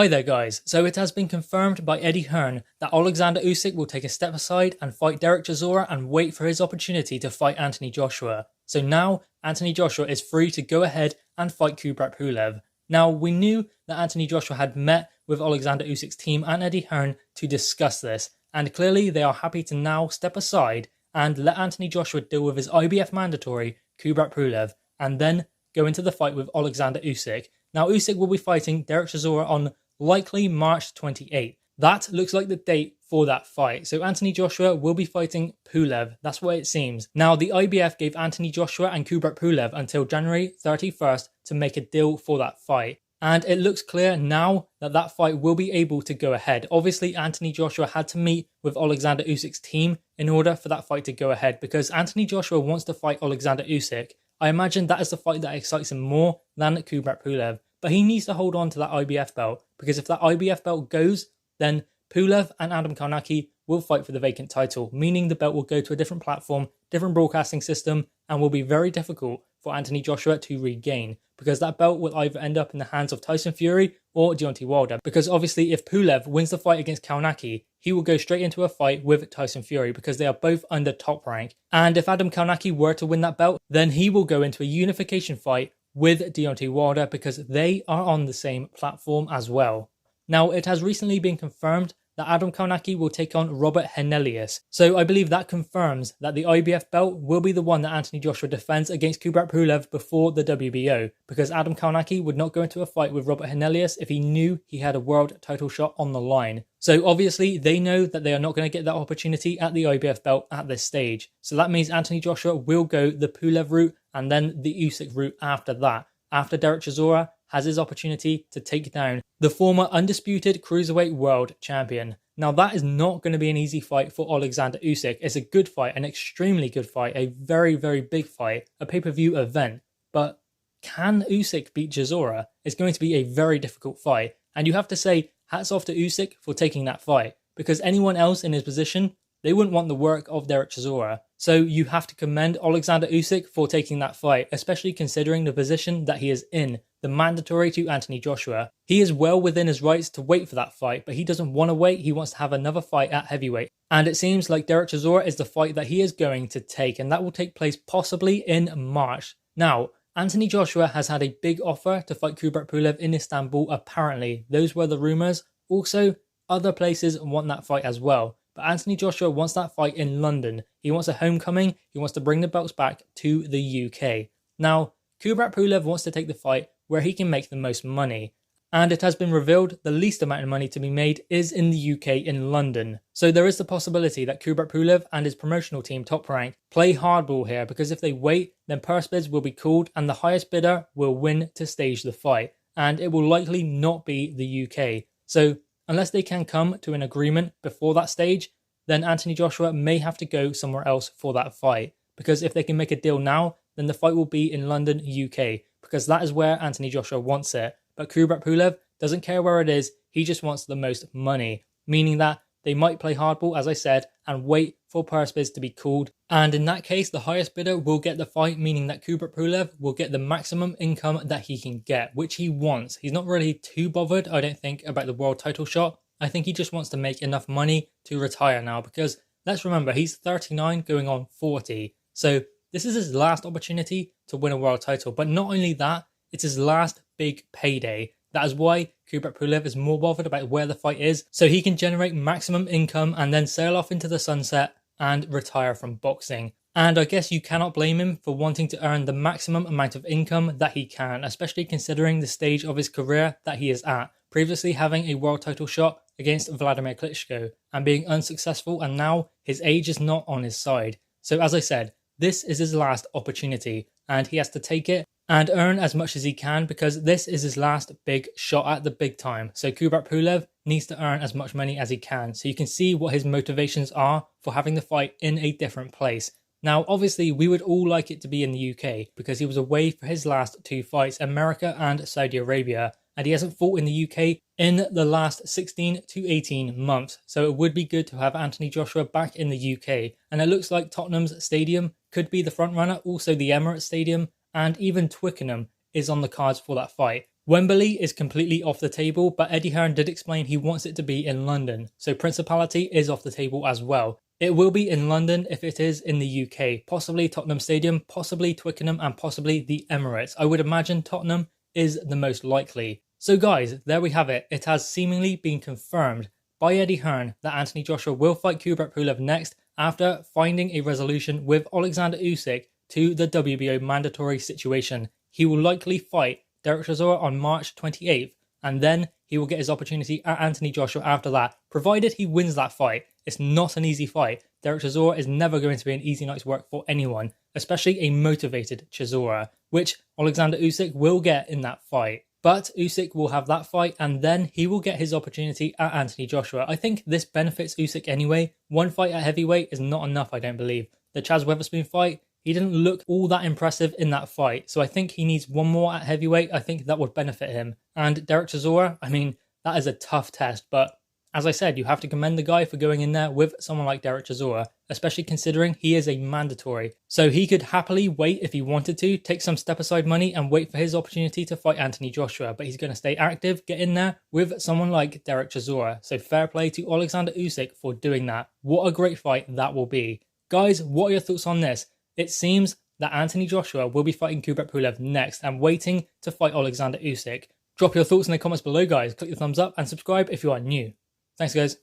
Hi there guys, so it has been confirmed by Eddie Hearn that Oleksandr Usyk will take a step aside and fight Derek Chisora and wait for his opportunity to fight Anthony Joshua. So now Anthony Joshua is free to go ahead and fight Kubrat Pulev. Now we knew that Anthony Joshua had met with Oleksandr Usyk's team and Eddie Hearn to discuss this, and clearly they are happy to now step aside and let Anthony Joshua deal with his IBF mandatory Kubrat Pulev and then go into the fight with Oleksandr Usyk. Now Usyk will be fighting Derek Chisora on likely March 28th. That looks like the date for that fight. So Anthony Joshua will be fighting Pulev. That's what it seems. Now the IBF gave Anthony Joshua and Kubrat Pulev until January 31st to make a deal for that fight. And it looks clear now that that fight will be able to go ahead. Obviously, Anthony Joshua had to meet with Oleksandr Usyk's team in order for that fight to go ahead because Anthony Joshua wants to fight Oleksandr Usyk. I imagine that is the fight that excites him more than Kubrat Pulev. But he needs to hold on to that IBF belt because if that IBF belt goes, then Pulev and Adam Kownacki will fight for the vacant title, meaning the belt will go to a different platform, different broadcasting system, and will be very difficult for Anthony Joshua to regain because that belt will either end up in the hands of Tyson Fury or Deontay Wilder. Because obviously if Pulev wins the fight against Kownacki, he will go straight into a fight with Tyson Fury because they are both under top rank. And if Adam Kownacki were to win that belt, then he will go into a unification fight with Deontay Wilder because they are on the same platform as well. Now, it has recently been confirmed that Adam Kownacki will take on Robert Hernelius. So I believe that confirms that the IBF belt will be the one that Anthony Joshua defends against Kubrat Pulev before the WBO because Adam Kownacki would not go into a fight with Robert Hernelius if he knew he had a world title shot on the line. So obviously they know that they are not going to get that opportunity at the IBF belt at this stage. So that means Anthony Joshua will go the Pulev route and then the Usyk route after that, after Derek Chisora has his opportunity to take down the former undisputed cruiserweight world champion. Now that is not going to be an easy fight for Oleksandr Usyk. It's a good fight, an extremely good fight, a very, very big fight, a pay-per-view event. But can Usyk beat Chisora? It's going to be a very difficult fight. And you have to say hats off to Usyk for taking that fight because anyone else in his position, they wouldn't want the work of Derek Chisora. So you have to commend Oleksandr Usyk for taking that fight, especially considering the position that he is in, the mandatory to Anthony Joshua. He is well within his rights to wait for that fight, but he doesn't want to wait. He wants to have another fight at heavyweight. And it seems like Derek Chisora is the fight that he is going to take, and that will take place possibly in March. Now, Anthony Joshua has had a big offer to fight Kubrat Pulev in Istanbul, apparently. Those were the rumours. Also, other places want that fight as well. But Anthony Joshua wants that fight in London. He wants a homecoming. He wants to bring the belts back to the UK. Now, Kubrat Pulev wants to take the fight where he can make the most money. And it has been revealed the least amount of money to be made is in the UK in London. So there is the possibility that Kubrat Pulev and his promotional team Top Rank play hardball here because if they wait, then purse bids will be called and the highest bidder will win to stage the fight. And it will likely not be the UK. So unless they can come to an agreement before that stage, then Anthony Joshua may have to go somewhere else for that fight. Because if they can make a deal now, then the fight will be in London, UK. Because that is where Anthony Joshua wants it. But Kubrat Pulev doesn't care where it is, he just wants the most money. Meaning that they might play hardball, as I said, and wait for purse bids to be called. And in that case, the highest bidder will get the fight, meaning that Kubrat Pulev will get the maximum income that he can get, which he wants. He's not really too bothered, I don't think, about the world title shot. I think he just wants to make enough money to retire now because let's remember, he's 39 going on 40. So this is his last opportunity to win a world title. But not only that, it's his last big payday. That is why Kubrat Pulev is more bothered about where the fight is, so he can generate maximum income and then sail off into the sunset and retire from boxing. And I guess you cannot blame him for wanting to earn the maximum amount of income that he can, especially considering the stage of his career that he is at. Previously having a world title shot against Vladimir Klitschko and being unsuccessful, and now his age is not on his side. So as I said, this is his last opportunity and he has to take it and earn as much as he can because this is his last big shot at the big time. So Kubrat Pulev needs to earn as much money as he can. So you can see what his motivations are for having the fight in a different place. Now, obviously, we would all like it to be in the UK because he was away for his last two fights, America and Saudi Arabia. And he hasn't fought in the UK in the last 16 to 18 months. So it would be good to have Anthony Joshua back in the UK. And it looks like Tottenham's stadium could be the front runner, also the Emirates Stadium, and even Twickenham is on the cards for that fight. Wembley is completely off the table, but Eddie Hearn did explain he wants it to be in London, so Principality is off the table as well. It will be in London if it is in the UK, possibly Tottenham Stadium, possibly Twickenham, and possibly the Emirates. I would imagine Tottenham is the most likely. So guys, there we have it. It has seemingly been confirmed by Eddie Hearn that Anthony Joshua will fight Kubrat Pulev next after finding a resolution with Oleksandr Usyk to the WBO mandatory situation. He will likely fight Derek Chisora on March 28th, and then he will get his opportunity at Anthony Joshua after that, provided he wins that fight. It's not an easy fight. Derek Chisora is never going to be an easy night's work for anyone, especially a motivated Chisora, which Oleksandr Usyk will get in that fight. But Usyk will have that fight, and then he will get his opportunity at Anthony Joshua. I think this benefits Usyk anyway. One fight at heavyweight is not enough, I don't believe. The Chaz Weatherspoon fight, he didn't look all that impressive in that fight, so I think he needs one more at heavyweight. I think that would benefit him. And Derek Chisora, I mean, that is a tough test, but as I said, you have to commend the guy for going in there with someone like Derek Chisora, especially considering he is a mandatory. So he could happily wait if he wanted to, take some step-aside money and wait for his opportunity to fight Anthony Joshua, but he's going to stay active, get in there with someone like Derek Chisora. So fair play to Oleksandr Usyk for doing that. What a great fight that will be. Guys, what are your thoughts on this? It seems that Anthony Joshua will be fighting Kubrat Pulev next and waiting to fight Oleksandr Usyk. Drop your thoughts in the comments below, guys. Click the thumbs up and subscribe if you are new. Thanks, guys.